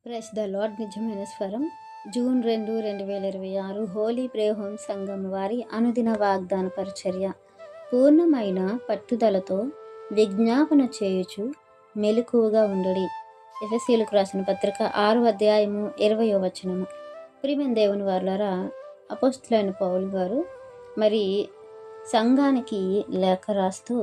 Press the lord నిజమైన స్వరం June 2, 2026 Holi prayer home సంఘం వారి అనుదిన వాగ్దాన పరిచర్య. పూర్ణమైన పట్టుదలతో విజ్ఞాపన చేయుచు మెలకువగా ఉండడి. ఎఫెసీయులకు రాసిన పత్రిక 6:20. ప్రియమైన దేవుని వారులారా, అపోస్తలుడైన పౌలు గారు మరి సంఘానికి లేఖ రాస్తూ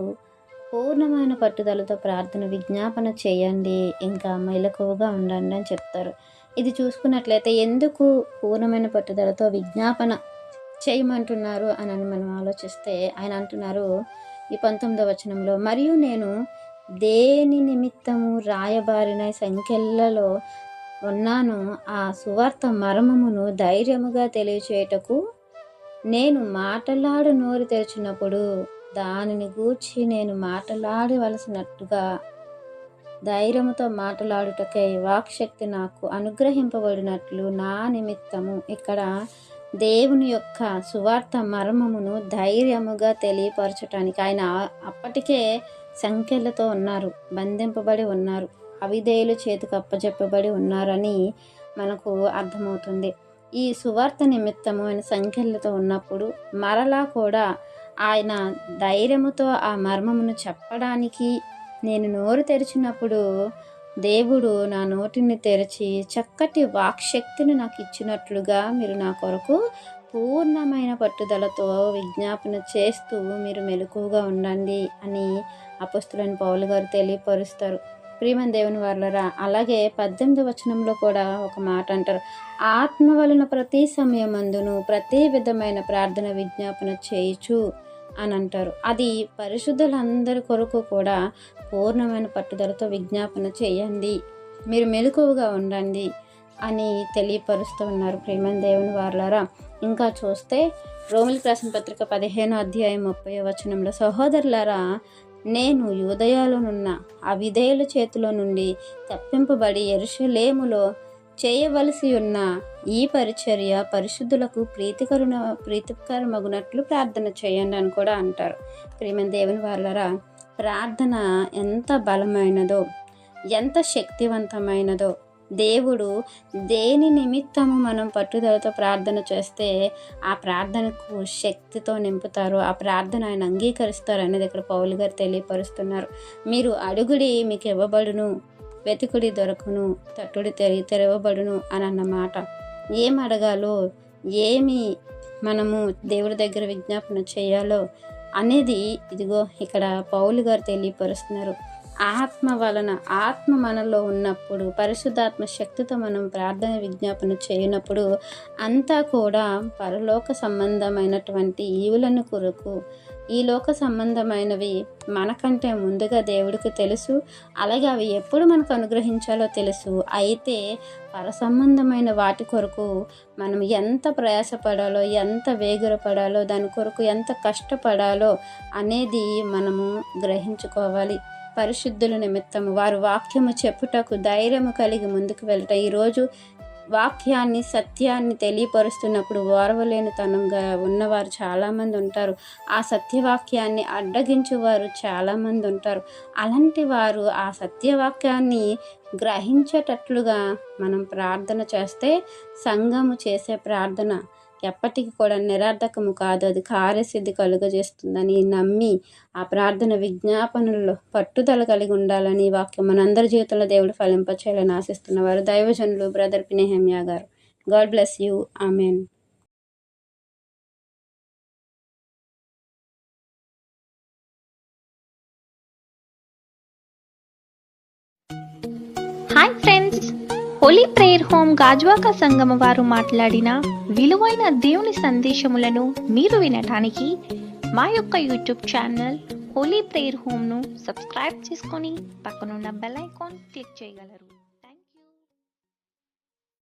పూర్ణమైన పట్టుదలతో ప్రార్థన విజ్ఞాపన చేయండి, ఇంకా మెలకువగా ఉండండి అని చెప్తారు. ఇది చూసుకున్నట్లయితే ఎందుకు పూర్ణమైన పట్టుదలతో విజ్ఞాపన చేయమంటున్నారు అని మనం ఆలోచిస్తే, ఆయన అంటున్నారు ఈ 19వ వచనంలో, మరియు నేను దేని నిమిత్తము రాయబారిన సంఖ్యలలో ఉన్నాను, ఆ సువార్త మర్మమును ధైర్యముగా తెలియచేయటకు నేను మాటలాడు నోరు తెరిచినప్పుడు దానిని గూర్చి నేను మాట్లాడవలసినట్టుగా ధైర్యముతో మాట్లాడుటకై వాక్శక్తి నాకు అనుగ్రహింపబడినట్లు నా నిమిత్తము. ఇక్కడ దేవుని యొక్క సువార్త మర్మమును ధైర్యముగా తెలియపరచటానికి ఆయన అప్పటికే సంఖ్యలతో ఉన్నారు, బంధింపబడి ఉన్నారు, అవిధేయుల చేతికి అప్పచెప్పబడి ఉన్నారని మనకు అర్థమవుతుంది. ఈ సువార్త నిమిత్తము ఆయన సంఖ్యలతో ఉన్నప్పుడు మరలా కూడా ఆయన ధైర్యముతో ఆ మర్మమును చెప్పడానికి నేను నోరు తెరిచినప్పుడు దేవుడు నా నోటిని తెరిచి చక్కటి వాక్శక్తిని నాకు ఇచ్చినట్లుగా మీరు నా కొరకు పూర్ణమైన పట్టుదలతో విజ్ఞాపన చేస్తూ మీరు మెలకువగా ఉండండి అని అపోస్తలుడైన పౌలు గారు తెలియపరుస్తారు. ప్రియమైన దేవుని వారులారా, అలాగే 18వ వచనంలో కూడా ఒక మాట అంటారు, ఆత్మ వలన ప్రతి సమయమందును ప్రతి విధమైన ప్రార్థన విజ్ఞాపన చేయుచు అని అంటారు. అది పరిశుద్ధులందరి కొరకు కూడా పూర్ణమైన పట్టుదలతో విజ్ఞాపన చేయండి, మీరు మెలకువగా ఉండండి అని తెలియపరుస్తూ ఉన్నారు. ప్రియమైన దేవుని వారులారా, ఇంకా చూస్తే రోమీయులకు రాసిన పత్రిక 15:30 సహోదరులారా, నేను యూదయలోనున్న అవిధేయుల చేతిలో నుండి తప్పింపబడి యెరూషలేములో చేయవలసి ఉన్న ఈ పరిచర్య పరిశుద్ధులకు ప్రీతికరమగునట్లు ప్రార్థన చేయండి అని కూడా అంటారు. ప్రియమైన దేవుని వారులారా, ప్రార్థన ఎంత బలమైనదో, ఎంత శక్తివంతమైనదో, దేవుడు దేని నిమిత్తము మనం పట్టుదలతో ప్రార్థన చేస్తే ఆ ప్రార్థనకు శక్తితో నింపుతారు, ఆ ప్రార్థన ఆయన అంగీకరిస్తారు అనేది ఇక్కడ పౌలు గారు తెలియపరుస్తున్నారు. మీరు అడుగుడి మీకు ఇవ్వబడును, వెతుకుడి దొరకును, తట్టుడి తెరవబడును అని అన్నమాట. ఏం అడగాలో, ఏమి మనము దేవుడి దగ్గర విజ్ఞాపన చేయాలో అనేది ఇదిగో ఇక్కడ పౌలు గారు తెలియపరుస్తున్నారు. ఆత్మ మనలో ఉన్నప్పుడు, పరిశుద్ధాత్మ శక్తితో మనం ప్రార్థన విజ్ఞాపన చేయనప్పుడు అంతా కూడా పరలోక సంబంధమైనటువంటి ఈవులను కొరకు, ఈ లోక సంబంధమైనవి మనకంటే ముందుగా దేవుడికి తెలుసు, అలాగే అవి ఎప్పుడు మనకు అనుగ్రహించాలో తెలుసు. అయితే పర సంబంధమైన వాటి కొరకు మనం ఎంత ప్రయాసపడాలో, ఎంత వేగిరపడాలో, దాని కొరకు ఎంత కష్టపడాలో అనేది మనము గ్రహించుకోవాలి. పరిశుద్ధుల నిమిత్తము వారు వాక్యము చెప్పుటకు ధైర్యము కలిగి ముందుకు వెళ్ళటం. ఈరోజు వాక్యాన్ని, సత్యాన్ని తెలియపరుస్తున్నప్పుడు ఓర్వలేని తనంగా ఉన్నవారు చాలామంది ఉంటారు. ఆ సత్యవాక్యాన్ని అడ్డగించేవారు చాలామంది ఉంటారు. అలాంటి వారు ఆ సత్యవాక్యాన్ని గ్రహించేటట్లుగా మనం ప్రార్థన చేస్తే సంఘము చేసే ప్రార్థన ఎప్పటికీ కూడా నిరర్థకము కాదు, అది కార్యసిద్ధి కలుగజేస్తుందని నమ్మి ఆ ప్రార్థన విజ్ఞాపనల్లో పట్టుదల కలిగి ఉండాలని వాక్యం మనందరి జీవితంలో దేవుడు ఫలింపచేయాలని ఆశిస్తున్నవారు దైవజనులు బ్రదర్ నెహెమ్యా గారు. God bless you. Amen. Hi friends, Holi prayer home Gajuwaka సంగమ వారు మాట్లాడిన విలువైన దేవుని సందేశములను మీరు వినటానికి మా యొక్క యూట్యూబ్ ఛానల్ హోలీ ప్రేయర్ హోమ్ను సబ్స్క్రైబ్ చేసుకొని పక్కనున్న బెల్ ఐకాన్ క్లిక్ చేయగలరు.